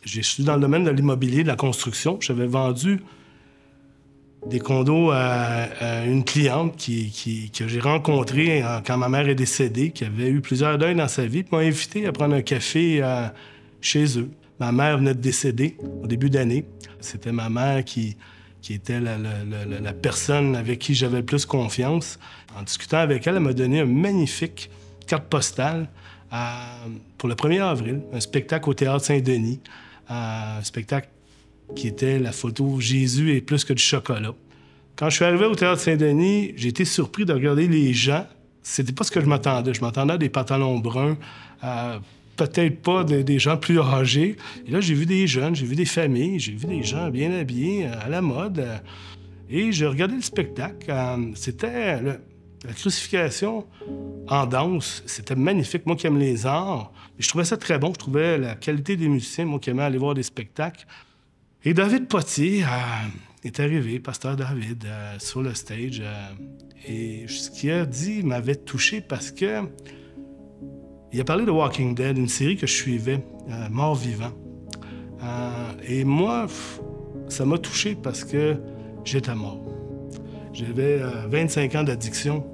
Je suis dans le domaine de l'immobilier, de la construction. J'avais vendu des condos à une cliente que j'ai rencontrée quand ma mère est décédée, qui avait eu plusieurs deuils dans sa vie, puis m'a invité à prendre un café chez eux. Ma mère venait de décéder au début d'année. C'était ma mère qui était la personne avec qui j'avais le plus confiance. En discutant avec elle, elle m'a donné une magnifique carte postale pour le 1er avril, un spectacle au Théâtre Saint-Denis, un spectacle qui était la photo « Jésus est plus que du chocolat ». Quand je suis arrivé au Théâtre Saint-Denis, j'ai été surpris de regarder les gens. C'était pas ce que je m'attendais. Je m'attendais à des pantalons bruns, peut-être pas des gens plus âgés. Et là, j'ai vu des jeunes, j'ai vu des familles, j'ai vu des gens bien habillés, à la mode. Et j'ai regardé le spectacle. C'était la crucifixion en danse. C'était magnifique. Moi qui aime les arts, et je trouvais ça très bon. Je trouvais la qualité des musiciens, moi qui aimais aller voir des spectacles. Et David Potier est arrivé, pasteur David, sur le stage. Et ce qu'il a dit m'avait touché parce que il a parlé de Walking Dead, une série que je suivais, Mort-vivant. Et moi, ça m'a touché parce que j'étais mort. J'avais 25 ans d'addiction.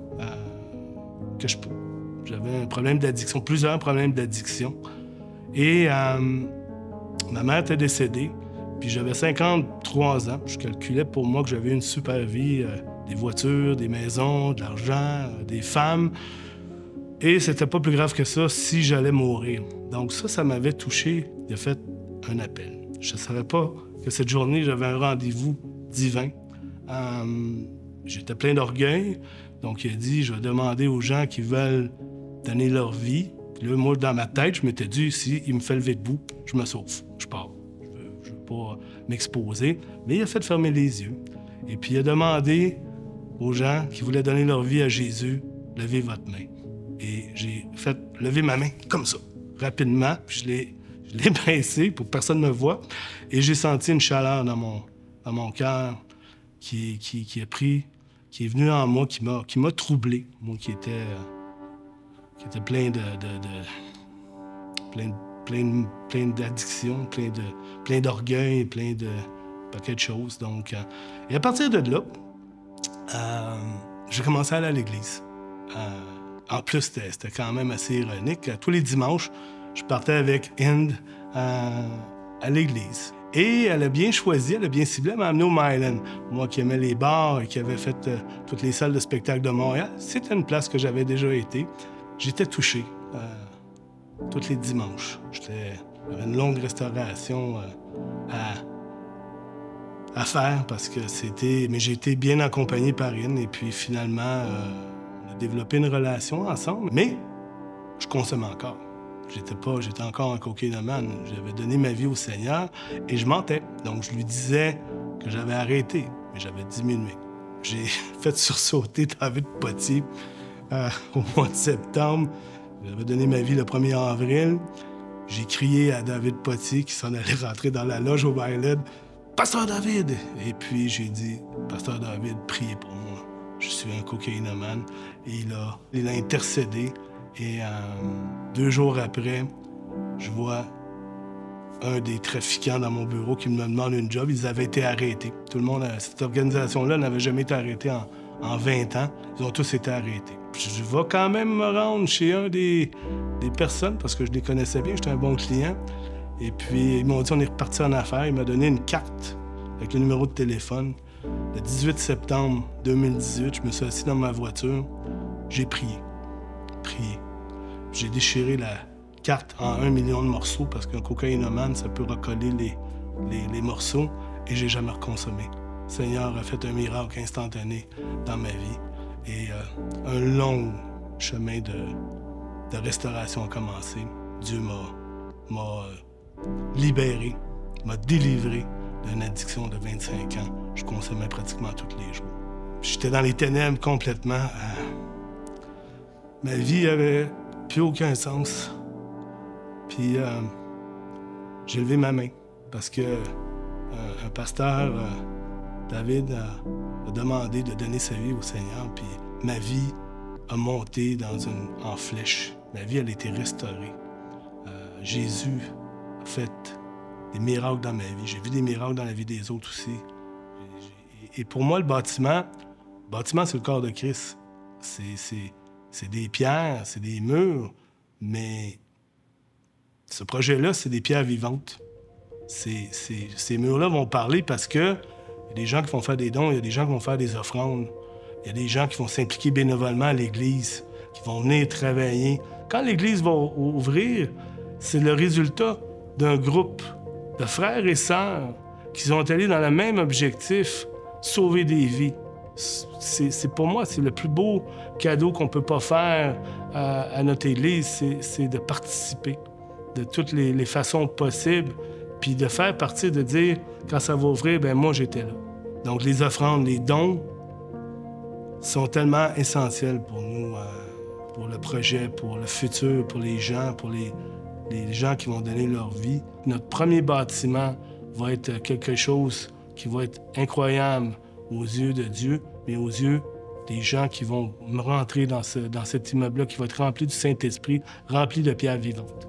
J'avais un problème d'addiction, plusieurs problèmes d'addiction. Et ma mère était décédée, puis j'avais 53 ans. Je calculais pour moi que j'avais une super vie, des voitures, des maisons, de l'argent, des femmes. Et c'était pas plus grave que ça si j'allais mourir. Donc ça m'avait touché. Il a fait un appel. Je ne savais pas que cette journée, j'avais un rendez-vous divin. J'étais plein d'orgueil. Donc, il a dit, je vais demander aux gens qui veulent donner leur vie. Puis là, moi, dans ma tête, je m'étais dit, s'il me fait lever debout, je me sauve, je pars. Je veux pas m'exposer. Mais il a fait fermer les yeux. Et puis, il a demandé aux gens qui voulaient donner leur vie à Jésus, levez votre main. Et j'ai fait lever ma main comme ça, rapidement. Puis je l'ai baissée pour que personne ne me voie. Et j'ai senti une chaleur dans mon cœur qui est venu en moi, qui m'a troublé. Moi qui était plein d'addiction, plein d'orgueil, plein de paquet de choses. Donc, et à partir de là, j'ai commencé à aller à l'église. En plus, c'était quand même assez ironique. Tous les dimanches, je partais avec Inde à l'église. Et elle a bien choisi, elle a bien ciblé, elle m'a amené au Myland. Moi qui aimais les bars et qui avait fait toutes les salles de spectacle de Montréal, c'était une place que j'avais déjà été. J'étais touché tous les dimanches. J'avais une longue restauration à faire parce que c'était... Mais j'ai été bien accompagné par Inde et puis finalement, on a développé une relation ensemble. Mais je consommais encore. J'étais encore un cocaïnomane. J'avais donné ma vie au Seigneur et je mentais. Donc, je lui disais que j'avais arrêté, mais j'avais diminué. J'ai fait sursauter David Potier au mois de septembre. J'avais donné ma vie le 1er avril. J'ai crié à David Potier qui s'en allait rentrer dans la loge au Myland. « Pasteur David! » Et puis, j'ai dit, « Pasteur David, priez pour moi. Je suis un cocaïnomane. » Et il a intercédé. Et 2 jours après, je vois un des trafiquants dans mon bureau qui me demande une job. Ils avaient été arrêtés. Tout le monde, cette organisation-là n'avait jamais été arrêtée en 20 ans. Ils ont tous été arrêtés. Je vais quand même me rendre chez un des personnes parce que je les connaissais bien, j'étais un bon client. Et puis, ils m'ont dit, on est reparti en affaires. Il m'a donné une carte avec le numéro de téléphone. Le 18 septembre 2018, je me suis assis dans ma voiture. J'ai prié. J'ai déchiré la carte en 1 million de morceaux parce qu'un cocaïnomane, ça peut recoller les morceaux et j'ai jamais reconsommé. Le Seigneur a fait un miracle instantané dans ma vie et un long chemin de restauration a commencé. Dieu m'a libéré, m'a délivré d'une addiction de 25 ans. Je consommais pratiquement tous les jours. J'étais dans les ténèbres complètement. Ma vie avait plus aucun sens. Puis j'ai levé ma main parce que un pasteur, David, a demandé de donner sa vie au Seigneur. Puis ma vie a monté en flèche. Ma vie, elle a été restaurée. Jésus a fait des miracles dans ma vie. J'ai vu des miracles dans la vie des autres aussi. Et pour moi, le bâtiment, c'est le corps de Christ. C'est des pierres, c'est des murs, mais ce projet-là, c'est des pierres vivantes. Ces murs-là vont parler parce que il y a des gens qui vont faire des dons, il y a des gens qui vont faire des offrandes, il y a des gens qui vont s'impliquer bénévolement à l'Église, qui vont venir travailler. Quand l'Église va ouvrir, c'est le résultat d'un groupe de frères et sœurs qui sont allés dans le même objectif, sauver des vies. Pour moi, c'est le plus beau cadeau qu'on peut pas faire à notre Église, c'est de participer de toutes les façons possibles, puis de faire partie, de dire, quand ça va ouvrir, ben moi, j'étais là. Donc, les offrandes, les dons sont tellement essentiels pour nous, pour le projet, pour le futur, pour les gens, pour les gens qui vont donner leur vie. Notre premier bâtiment va être quelque chose qui va être incroyable aux yeux de Dieu, mais aux yeux des gens qui vont rentrer dans cet immeuble-là, qui va être rempli du Saint-Esprit, rempli de pierres vivantes.